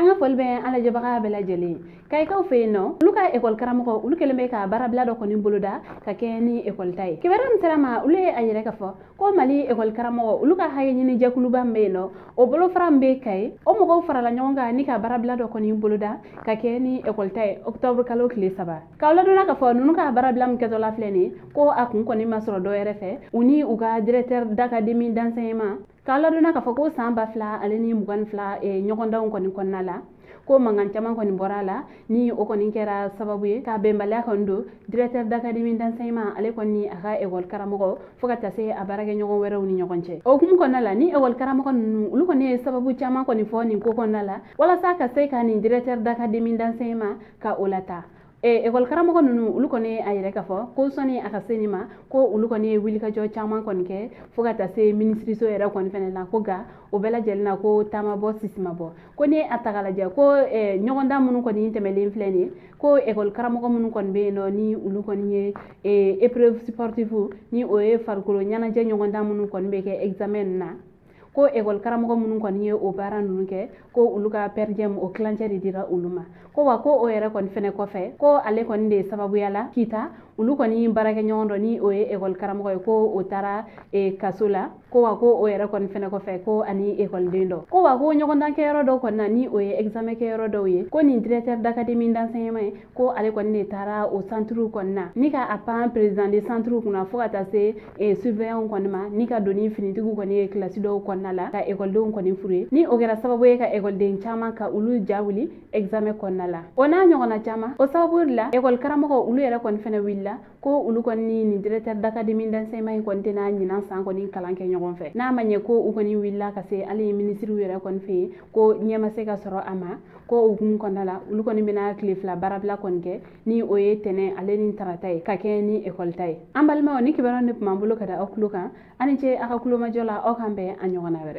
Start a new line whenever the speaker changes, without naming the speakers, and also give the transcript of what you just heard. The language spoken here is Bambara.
anga folbe ala jabaga bela jeli kay kaw feeno luka école karamo ulu keleme ka barabla do ko ni buluda ka keni école tay kibaram selama ulu ayire ka fo ko mali école karamo ulu ka haye ni jakulu bambe no o bolo frambe kay o mo ko farala nyonga ni ka barabla do ko ni buluda ka keni école tay octobre kalo kle saba kawla do ka fo nunu ka barabla m keto la fleni ko akun ko ni masro do refe uni uga directeur d'académie d'enseignement kala duna ka foko samba fla aleni mugan fla e nyogonda on koni konnala ko mangan chaman koni borala ni o koni kera sababu ye ka bembala kondo directeur d'académie d'enseignement ale koni aga école karamogo foka tase abarage nyogon wera uni nyogonche o kum konnala ni école karamogo ulu koni sababu chaman koni fo ni ko konnala wala saka se ka ni directeur d'académie d'enseignement ka olata école karamogo nunu ulu koni ayire ka fo ko soni aka senima ko ulu koni wili ka jo chaman koni ke foka tase ministre so era koni fenela ko ga o bela jelna ko tama bo sisima bo ko ni atagala je ko nyogonda munu koni temelen fleni ko école karamogo munu koni be no ni ulu koni épreuve sportive ni o farkulo nyana je nyogonda munu koni be ke examen na ko école karamogo munu koni o bara nunu ke ko ulu ka perdiem o clancheri dira uluma ko wa ko o era koni fene ko fe ko ale koni de sababu yala kita ulu koni barake nyondo ni o école karamogo ko o tara kasula ko wa ko o era koni fene ko fe ko ani école dindo ko wa ko nyogonda ke yoro do konna ni o examen ke yoro do ye ko ni directeur d'académie d'enseignement ko ale koni de tara o centre konna ni ka apa président de centre kuna fo ata se surveillant koni ma ni ka doni finitigu koni classe do konna la ka école do koni fure ni o gera sababu ye ka école de chama ka ulu jawuli examen konna la ona nyogona chama o sababu la école karamogo ulu era koni fene willa ko ulu koni ni directeur d'académie d'enseignement koni tena nyina san koni kalanke nyogon fe na manye ko u koni willa ka se ali ministre wera koni fe ko nyema se ka soro ama ko u kum konna la ulu koni bina klifla barabla konke ni o ye tene ale ni taratay ka ke ni école tay ambalma oni kibaron ne pambulo kada okluka ani che aka kuluma jola o kambe anyogona were